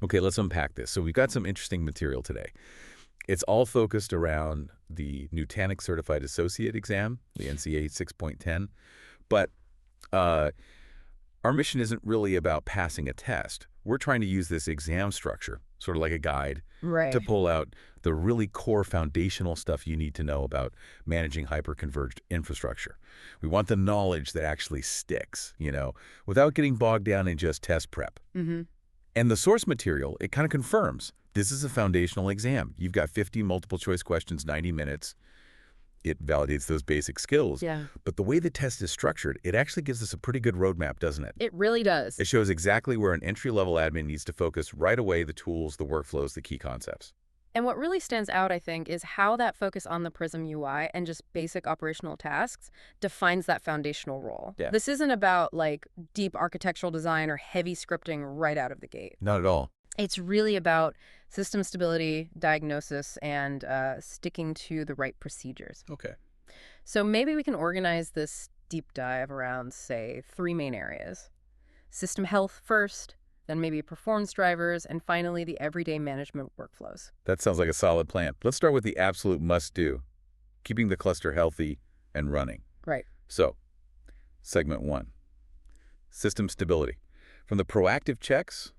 Okay, let's unpack this. So we've got some interesting material today. It's all focused around the Nutanix Certified Associate exam, the NCA 6.10. But our mission isn't really about passing a test. We're trying to use this exam structure, sort of like a guide, to Right. pull out the really core foundational stuff you need to know about managing hyper-converged infrastructure. We want the knowledge that actually sticks, without getting bogged down in just test prep. Mm-hmm. And the source material, it kind of confirms this is a foundational exam. You've got 50 multiple choice questions, 90 minutes. It validates those basic skills. Yeah. But the way the test is structured, it actually gives us a pretty good roadmap, doesn't it? It really does. It shows exactly where an entry-level admin needs to focus right away: the tools, the workflows, the key concepts. And what really stands out, I think, is how that focus on the Prism UI and just basic operational tasks defines that foundational role. Yeah. This isn't about deep architectural design or heavy scripting right out of the gate. Not at all. It's really about system stability, diagnosis, and sticking to the right procedures. Okay. So maybe we can organize this deep dive around, say, 3 main areas. System health first, then maybe performance drivers, and finally the everyday management workflows. That sounds like a solid plan. Let's start with the absolute must-do: keeping the cluster healthy and running. Right. So, segment 1, system stability. From the proactive checks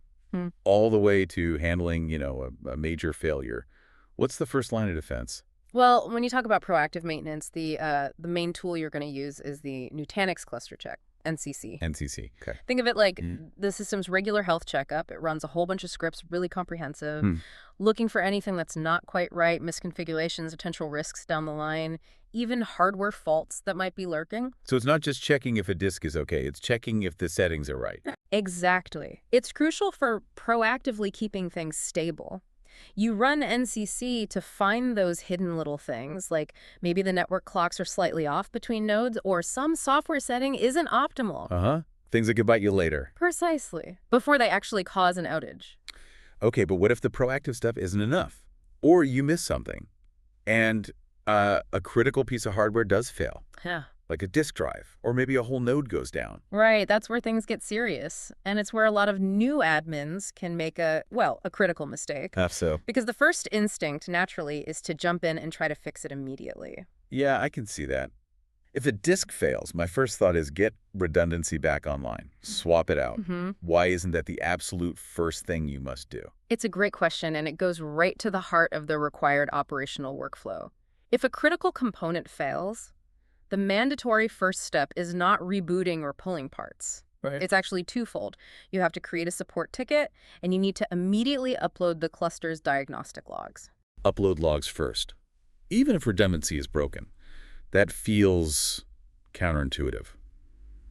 all the way to handling, a major failure. What's the first line of defense? Well, when you talk about proactive maintenance, the main tool you're going to use is the Nutanix cluster check, NCC. NCC. Okay. Think of it like the system's regular health checkup. It runs a whole bunch of scripts, really comprehensive, looking for anything that's not quite right, misconfigurations, potential risks down the line, even hardware faults that might be lurking. So it's not just checking if a disk is okay, it's checking if the settings are right. Exactly. It's crucial for proactively keeping things stable. You run NCC to find those hidden little things, like maybe the network clocks are slightly off between nodes or some software setting isn't optimal. Uh-huh. Things that could bite you later. Precisely. Before they actually cause an outage. Okay, but what if the proactive stuff isn't enough? Or you miss something, and a critical piece of hardware does fail, Yeah. like a disk drive, or maybe a whole node goes down. Right, that's where things get serious. And it's where a lot of new admins can make a critical mistake. So. Because the first instinct, naturally, is to jump in and try to fix it immediately. Yeah, I can see that. If a disk fails, my first thought is get redundancy back online. Swap it out. Why isn't that the absolute first thing you must do? It's a great question, and it goes right to the heart of the required operational workflow. If a critical component fails, the mandatory first step is not rebooting or pulling parts. Right. It's actually twofold. You have to create a support ticket, and you need to immediately upload the cluster's diagnostic logs. Upload logs first. Even if redundancy is broken, that feels counterintuitive.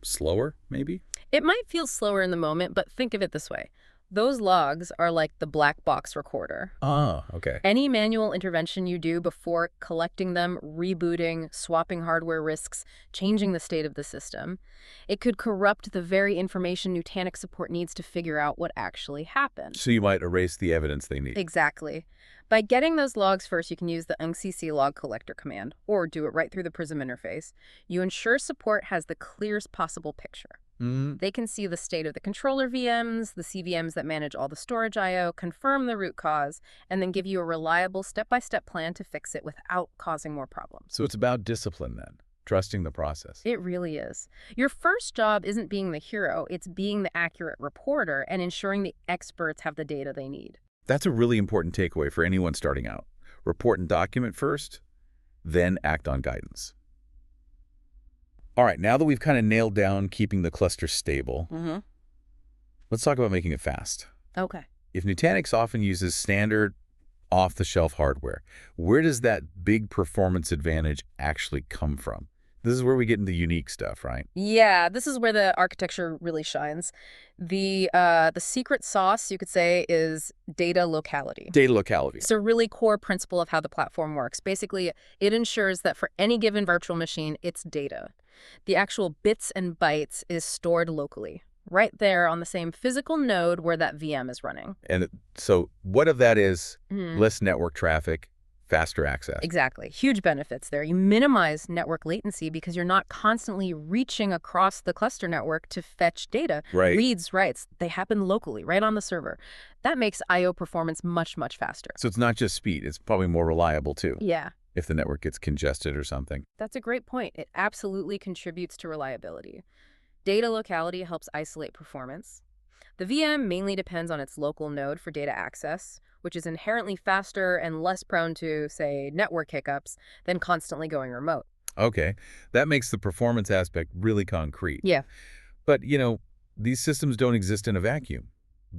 Slower, maybe? It might feel slower in the moment, but think of it this way. Those logs are like the black box recorder. Ah, okay. Any manual intervention you do before collecting them, rebooting, swapping hardware risks, changing the state of the system, it could corrupt the very information Nutanix support needs to figure out what actually happened. So you might erase the evidence they need. Exactly. By getting those logs first, you can use the NCC log collector command, or do it right through the Prism interface. You ensure support has the clearest possible picture. They can see the state of the controller VMs, the CVMs that manage all the storage I/O, confirm the root cause, and then give you a reliable step-by-step plan to fix it without causing more problems. So it's about discipline then, trusting the process. It really is. Your first job isn't being the hero, it's being the accurate reporter and ensuring the experts have the data they need. That's a really important takeaway for anyone starting out. Report and document first, then act on guidance. All right, now that we've kind of nailed down keeping the cluster stable, let's talk about making it fast. Okay. If Nutanix often uses standard off-the-shelf hardware, where does that big performance advantage actually come from? This is where we get into unique stuff, right? Yeah, this is where the architecture really shines. The secret sauce, you could say, is data locality. Data locality. It's a really core principle of how the platform works. Basically, it ensures that for any given virtual machine, it's data. The actual bits and bytes is stored locally, right there on the same physical node where that VM is running. And so what of that is less network traffic, faster access. Exactly. Huge benefits there. You minimize network latency because you're not constantly reaching across the cluster network to fetch data. Right. Reads, writes, they happen locally, right on the server. That makes I/O performance much, much faster. So it's not just speed. It's probably more reliable, too. Yeah. If the network gets congested or something. That's a great point. It absolutely contributes to reliability. Data locality helps isolate performance. The VM mainly depends on its local node for data access, which is inherently faster and less prone to, say, network hiccups than constantly going remote. Okay. That makes the performance aspect really concrete. Yeah. But, these systems don't exist in a vacuum.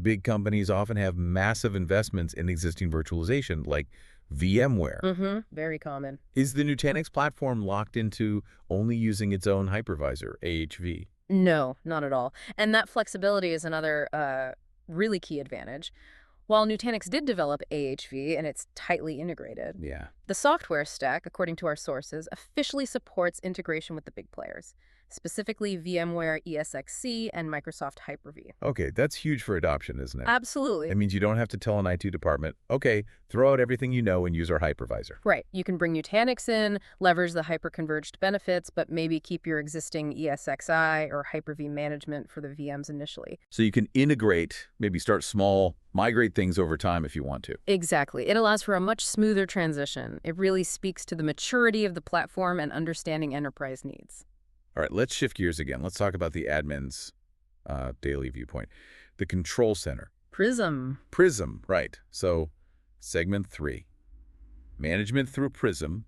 Big companies often have massive investments in existing virtualization, like VMware. Very common. Is the Nutanix platform locked into only using its own hypervisor, AHV? No, not at all. And that flexibility is another really key advantage. While Nutanix did develop AHV and it's tightly integrated, the software stack, according to our sources, officially supports integration with the big players, specifically VMware ESXi and Microsoft Hyper-V. Okay, that's huge for adoption, isn't it? Absolutely. It means you don't have to tell an IT department, okay, throw out everything you know and use our hypervisor. Right. You can bring Nutanix in, leverage the hyper-converged benefits, but maybe keep your existing ESXi or Hyper-V management for the VMs initially. So you can integrate, maybe start small, migrate things over time if you want to. Exactly. It allows for a much smoother transition. It really speaks to the maturity of the platform and understanding enterprise needs. All right, let's shift gears again. Let's talk about the admin's daily viewpoint. The control center. Prism. Prism, right. So segment 3. Management through Prism,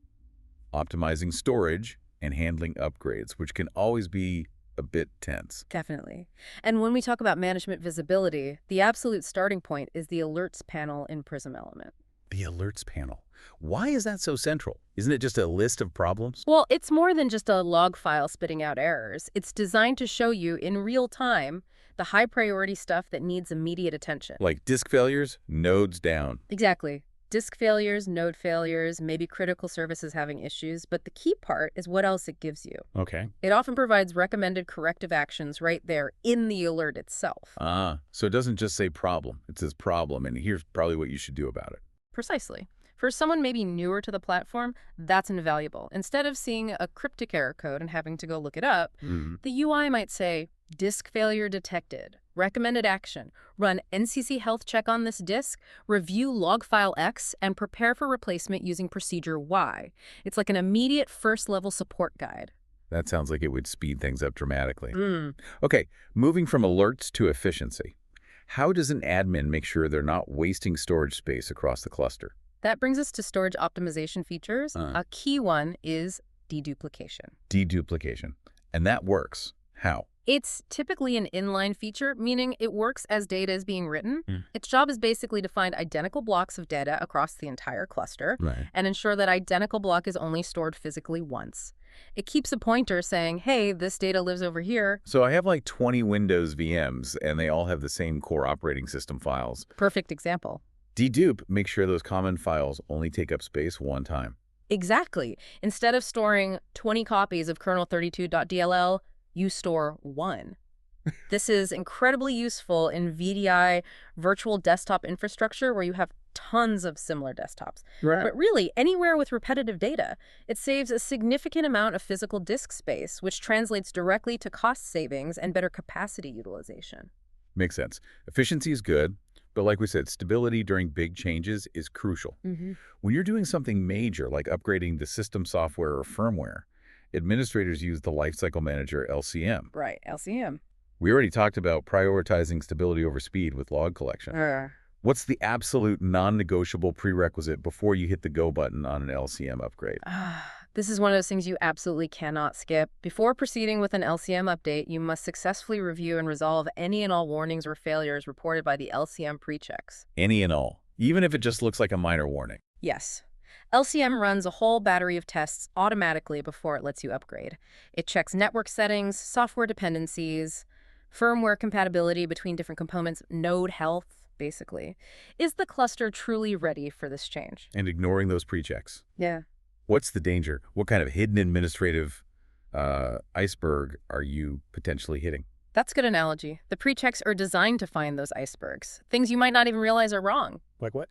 optimizing storage, and handling upgrades, which can always be a bit tense. Definitely. And when we talk about management visibility, the absolute starting point is the alerts panel in Prism Element. The alerts panel. Why is that so central? Isn't it just a list of problems? Well, it's more than just a log file spitting out errors. It's designed to show you in real time the high priority stuff that needs immediate attention. Like disk failures, nodes down. Exactly. Disk failures, node failures, maybe critical services having issues, but the key part is what else it gives you. Okay. It often provides recommended corrective actions right there in the alert itself. So it doesn't just say problem. It says problem, and here's probably what you should do about it. Precisely. For someone maybe newer to the platform, that's invaluable. Instead of seeing a cryptic error code and having to go look it up, the UI might say, disk failure detected, recommended action, run NCC health check on this disk, review log file X, and prepare for replacement using procedure Y. It's like an immediate first-level support guide. That sounds like it would speed things up dramatically. Okay, moving from alerts to efficiency. How does an admin make sure they're not wasting storage space across the cluster? That brings us to storage optimization features. A key one is deduplication. Deduplication. And that works. How? It's typically an inline feature, meaning it works as data is being written. Its job is basically to find identical blocks of data across the entire cluster and ensure that identical block is only stored physically once. It keeps a pointer saying, hey, this data lives over here. So I have like 20 Windows VMs, and they all have the same core operating system files. Perfect example. Dedupe makes sure those common files only take up space one time. Exactly. Instead of storing 20 copies of kernel32.dll, you store one. This is incredibly useful in VDI virtual desktop infrastructure where you have tons of similar desktops. But really, anywhere with repetitive data, it saves a significant amount of physical disk space, which translates directly to cost savings and better capacity utilization. Makes sense. Efficiency is good, but like we said, stability during big changes is crucial. When you're doing something major, like upgrading the system software or firmware, administrators use the Lifecycle Manager, LCM. Right, LCM. We already talked about prioritizing stability over speed with log collection. What's the absolute non-negotiable prerequisite before you hit the go button on an LCM upgrade? This is one of those things you absolutely cannot skip. Before proceeding with an LCM update, you must successfully review and resolve any and all warnings or failures reported by the LCM pre-checks. Any and all, even if it just looks like a minor warning. Yes. LCM runs a whole battery of tests automatically before it lets you upgrade. It checks network settings, software dependencies, firmware compatibility between different components, node health, basically. Is the cluster truly ready for this change? And ignoring those pre-checks. Yeah. What's the danger? What kind of hidden administrative iceberg are you potentially hitting? That's a good analogy. The pre-checks are designed to find those icebergs, things you might not even realize are wrong. Like what?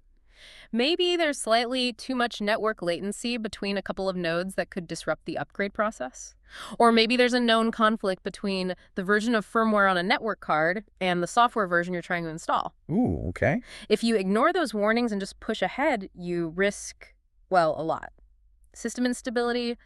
Maybe there's slightly too much network latency between a couple of nodes that could disrupt the upgrade process. Or maybe there's a known conflict between the version of firmware on a network card and the software version you're trying to install. Ooh, okay. If you ignore those warnings and just push ahead, you risk, well, a lot. System instability,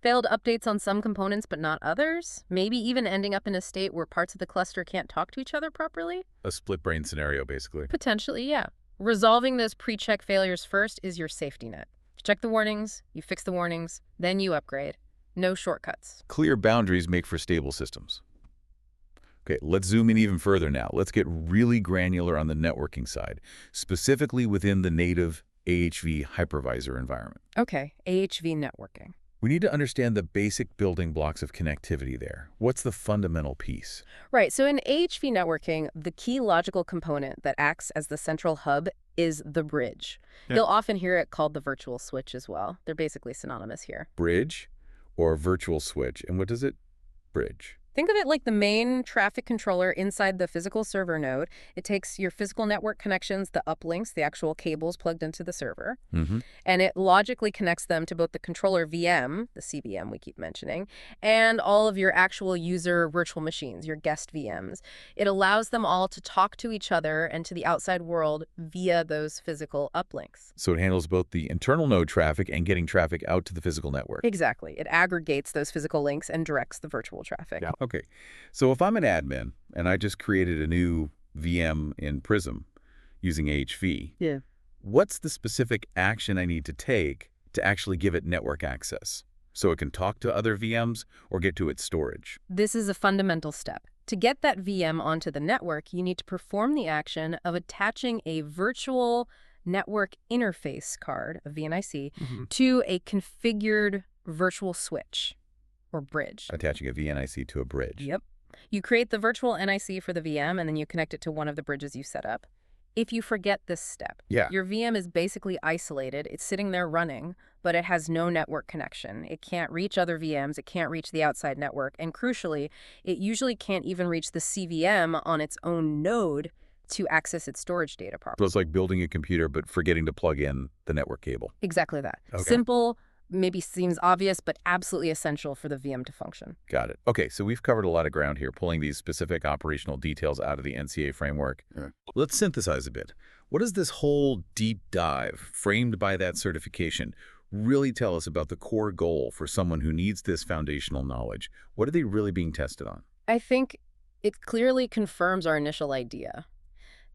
failed updates on some components but not others, maybe even ending up in a state where parts of the cluster can't talk to each other properly. A split-brain scenario, basically. Potentially, yeah. Resolving those pre-check failures first is your safety net. You check the warnings, you fix the warnings, then you upgrade. No shortcuts. Clear boundaries make for stable systems. Okay, let's zoom in even further now. Let's get really granular on the networking side, specifically within the native AHV hypervisor environment. Okay, AHV networking. We need to understand the basic building blocks of connectivity there. What's the fundamental piece? Right, so in AHV networking, the key logical component that acts as the central hub is the bridge. Yeah. You'll often hear it called the virtual switch as well. They're basically synonymous here. Bridge or virtual switch, and what does it bridge? Think of it like the main traffic controller inside the physical server node. It takes your physical network connections, the uplinks, the actual cables plugged into the server, and it logically connects them to both the controller VM, the CVM we keep mentioning, and all of your actual user virtual machines, your guest VMs. It allows them all to talk to each other and to the outside world via those physical uplinks. So it handles both the internal node traffic and getting traffic out to the physical network. Exactly. It aggregates those physical links and directs the virtual traffic. Yeah. Okay, so if I'm an admin and I just created a new VM in Prism using AHV, what's the specific action I need to take to actually give it network access so it can talk to other VMs or get to its storage? This is a fundamental step. To get that VM onto the network, you need to perform the action of attaching a virtual network interface card, a VNIC, to a configured virtual switch or bridge. Attaching a VNIC to a bridge. Yep. You create the virtual NIC for the VM, and then you connect it to one of the bridges you set up. If you forget this step, your VM is basically isolated. It's sitting there running, but it has no network connection. It can't reach other VMs. It can't reach the outside network. And crucially, it usually can't even reach the CVM on its own node to access its storage data properly. So it's like building a computer but forgetting to plug in the network cable. Exactly that. Okay. Simple, maybe seems obvious, but absolutely essential for the VM to function. Got it. Okay, so we've covered a lot of ground here, pulling these specific operational details out of the NCA framework. Let's synthesize a bit. What does this whole deep dive, framed by that certification, really tell us about the core goal for someone who needs this foundational knowledge? What are they really being tested on? I think it clearly confirms our initial idea.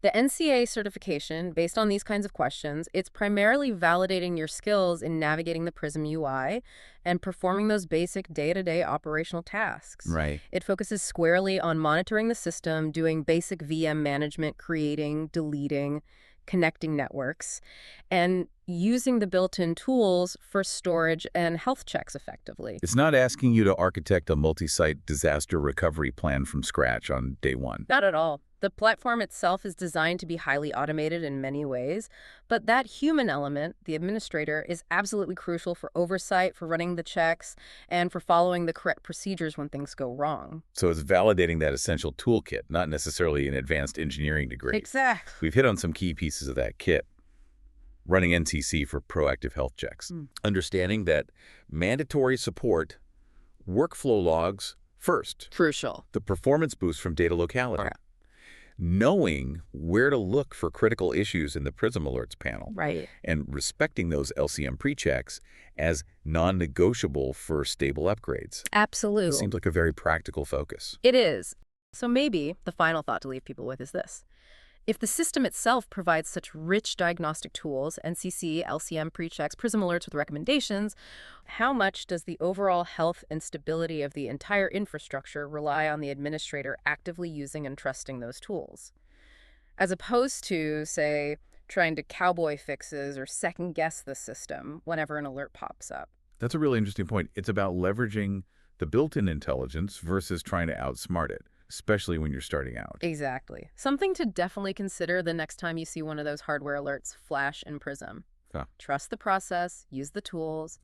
The NCA certification, based on these kinds of questions, it's primarily validating your skills in navigating the Prism UI and performing those basic day-to-day operational tasks. Right. It focuses squarely on monitoring the system, doing basic VM management, creating, deleting, connecting networks, and using the built-in tools for storage and health checks effectively. It's not asking you to architect a multi-site disaster recovery plan from scratch on day one. Not at all. The platform itself is designed to be highly automated in many ways, but that human element, the administrator, is absolutely crucial for oversight, for running the checks, and for following the correct procedures when things go wrong. So it's validating that essential toolkit, not necessarily an advanced engineering degree. Exactly. We've hit on some key pieces of that kit. Running NTC for proactive health checks. Understanding that mandatory support, workflow logs first. Crucial. The performance boost from data locality. Knowing where to look for critical issues in the Prism Alerts panel. Right. And respecting those LCM pre-checks as non-negotiable for stable upgrades. Absolutely. It seems like a very practical focus. It is. So maybe the final thought to leave people with is this. If the system itself provides such rich diagnostic tools, NCC, LCM pre-checks, Prism Alerts with recommendations, how much does the overall health and stability of the entire infrastructure rely on the administrator actively using and trusting those tools? As opposed to, say, trying to cowboy fixes or second-guess the system whenever an alert pops up. That's a really interesting point. It's about leveraging the built-in intelligence versus trying to outsmart it, especially when you're starting out. Exactly. Something to definitely consider the next time you see one of those hardware alerts flash in Prism. Trust the process, use the tools,